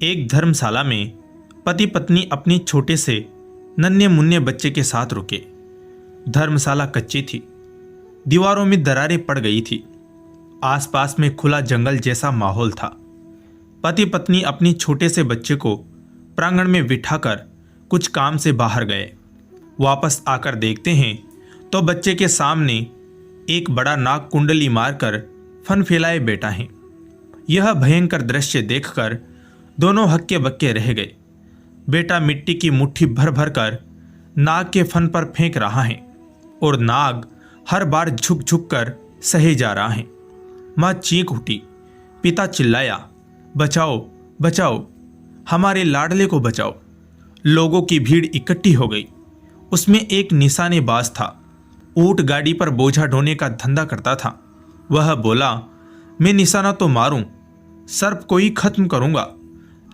एक धर्मशाला में पति पत्नी अपनी छोटे से नन्हे मुन्ने बच्चे के साथ रुके। धर्मशाला कच्ची थी, दीवारों में दरारें पड़ गई थी, आसपास में खुला जंगल जैसा माहौल था। पति पत्नी अपनी छोटे से बच्चे को प्रांगण में बिठाकर कुछ काम से बाहर गए। वापस आकर देखते हैं तो बच्चे के सामने एक बड़ा नाग कुंडली मारकर फन फैलाए बैठा है। यह भयंकर दृश्य देखकर दोनों हक्के बक्के रह गए। बेटा मिट्टी की मुट्ठी भर भर कर नाग के फन पर फेंक रहा है और नाग हर बार झुक झुक कर सहे जा रहा है। माँ चीख उठी, पिता चिल्लाया, बचाओ बचाओ, हमारे लाडले को बचाओ। लोगों की भीड़ इकट्ठी हो गई। उसमें एक निशानेबाज था, ऊंट गाड़ी पर बोझा ढोने का धंधा करता था। वह बोला, मैं निशाना तो मारूं, सर्प को ही खत्म करूंगा,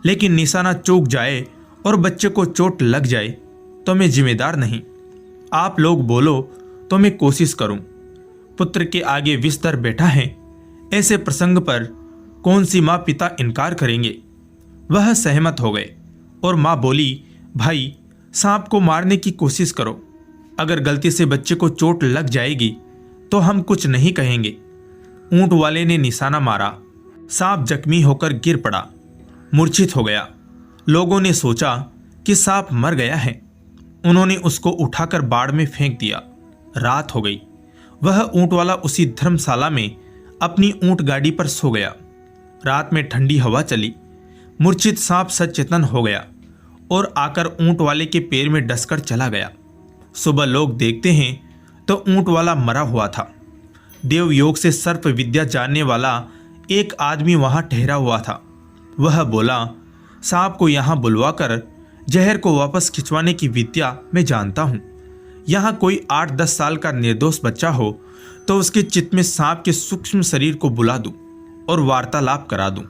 लेकिन निशाना चूक जाए और बच्चे को चोट लग जाए तो मैं जिम्मेदार नहीं। आप लोग बोलो तो मैं कोशिश करूं। पुत्र के आगे विस्तर बैठा है, ऐसे प्रसंग पर कौन सी माँ पिता इनकार करेंगे। वह सहमत हो गए और माँ बोली, भाई सांप को मारने की कोशिश करो, अगर गलती से बच्चे को चोट लग जाएगी तो हम कुछ नहीं कहेंगे। ऊंट वाले ने निशाना मारा, सांप जख्मी होकर गिर पड़ा, मूर्छित हो गया। लोगों ने सोचा कि सांप मर गया है। उन्होंने उसको उठाकर बाड़ में फेंक दिया। रात हो गई। वह ऊंट वाला उसी धर्मशाला में अपनी ऊंट गाड़ी पर सो गया। रात में ठंडी हवा चली। मूर्छित सांप सचेतन हो गया और आकर ऊंट वाले के पैर में डसकर चला गया। सुबह लोग देखते हैं तो ऊंट वाला मरा हुआ था। देवयोग से सर्प विद्या जानने वाला एक आदमी वहां ठहरा हुआ था। वह बोला, सांप को यहाँ बुलवाकर जहर को वापस खिंचवाने की विद्या मैं जानता हूँ। यहाँ कोई 8-10 साल का निर्दोष बच्चा हो तो उसके चित्त में सांप के सूक्ष्म शरीर को बुला दूं और वार्तालाप करा दूं।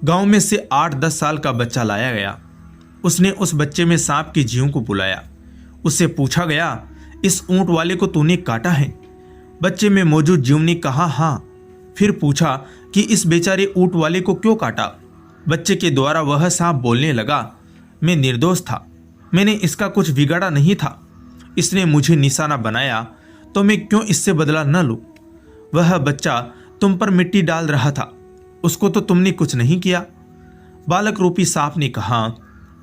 गांव में से 8-10 साल का बच्चा लाया गया। उसने उस बच्चे में सांप के जीवों को बुलाया। उससे पूछा गया, इस ऊंट वाले को तूने काटा है? बच्चे में मौजूद जीव ने कहा, हाँ। फिर पूछा कि इस बेचारे ऊंट वाले को क्यों काटा? बच्चे के द्वारा वह सांप बोलने लगा, मैं निर्दोष था, मैंने इसका कुछ बिगाड़ा नहीं था। इसने मुझे निशाना बनाया तो मैं क्यों इससे बदला न लूं? वह बच्चा तुम पर मिट्टी डाल रहा था, उसको तो तुमने कुछ नहीं किया। बालक रूपी सांप ने कहा,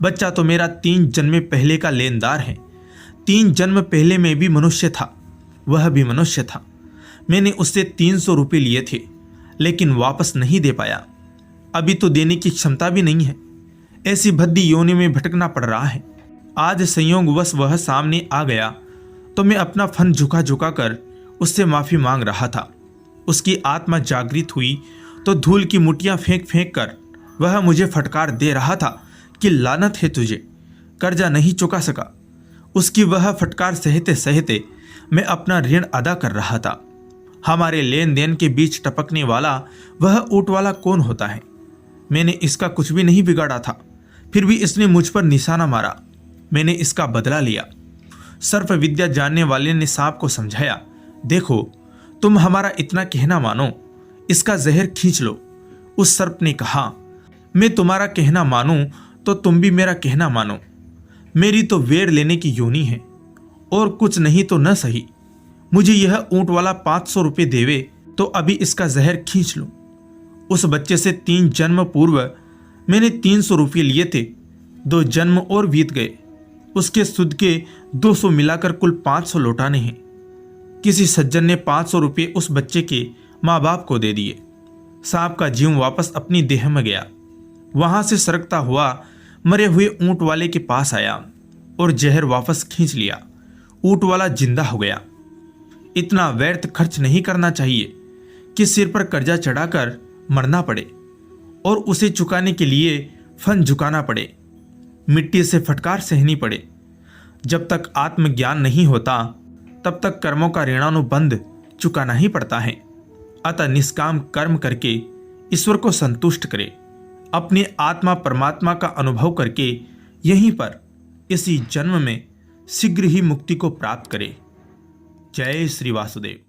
बच्चा तो मेरा 3 जन्म पहले का लेनदार है। 3 जन्म पहले मैं भी मनुष्य था, वह भी मनुष्य था। मैंने उससे 300 रुपये लिए थे, लेकिन वापस नहीं दे पाया। अभी तो देने की क्षमता भी नहीं है। ऐसी भद्दी योनि में भटकना पड़ रहा है। आज संयोगवश वह सामने आ गया तो मैं अपना फन झुका झुका कर उससे माफी मांग रहा था। उसकी आत्मा जागृत हुई तो धूल की मुट्ठियां फेंक फेंक कर वह मुझे फटकार दे रहा था कि लानत है तुझे, कर्जा नहीं चुका सका। उसकी वह फटकार सहते सहते मैं अपना ऋण अदा कर रहा था। हमारे लेन देन के बीच टपकने वाला वह ऊंट वाला कौन होता है? मैंने इसका कुछ भी नहीं बिगाड़ा था, फिर भी इसने मुझ पर निशाना मारा। मैंने इसका बदला लिया। सर्प विद्या जानने वाले ने सांप को समझाया, देखो तुम हमारा इतना कहना मानो, इसका जहर खींच लो। उस सर्प ने कहा, मैं तुम्हारा कहना मानूं तो तुम भी मेरा कहना मानो। मेरी तो वेर लेने की योनि है, और कुछ नहीं तो न सही। मुझे यह ऊंट वाला 500 रुपये देवे तो अभी इसका जहर खींच लूं। उस बच्चे से 3 जन्म पूर्व मैंने 300 रुपये लिए थे। 2 जन्म और बीत गए। उसके सुद के 200 मिलाकर कुल 500 लौटाने हैं। किसी सज्जन ने 500 रुपये उस बच्चे के माँ बाप को दे दिए। सांप का जीव वापस अपनी देह में गया। वहां से सरकता हुआ मरे हुए ऊंट वाले के पास आया और जहर वापस खींच लिया। ऊंट वाला जिंदा हो गया। इतना व्यर्थ खर्च नहीं करना चाहिए कि सिर पर कर्जा चढ़ाकर मरना पड़े और उसे चुकाने के लिए फन झुकाना पड़े, मिट्टी से फटकार सहनी पड़े। जब तक आत्मज्ञान नहीं होता तब तक कर्मों का ऋणानुबंध चुकाना ही पड़ता है। अतः निष्काम कर्म करके ईश्वर को संतुष्ट करे। अपने आत्मा परमात्मा का अनुभव करके यहीं पर इसी जन्म में शीघ्र ही मुक्ति को प्राप्त करे। जय श्री वासुदेव।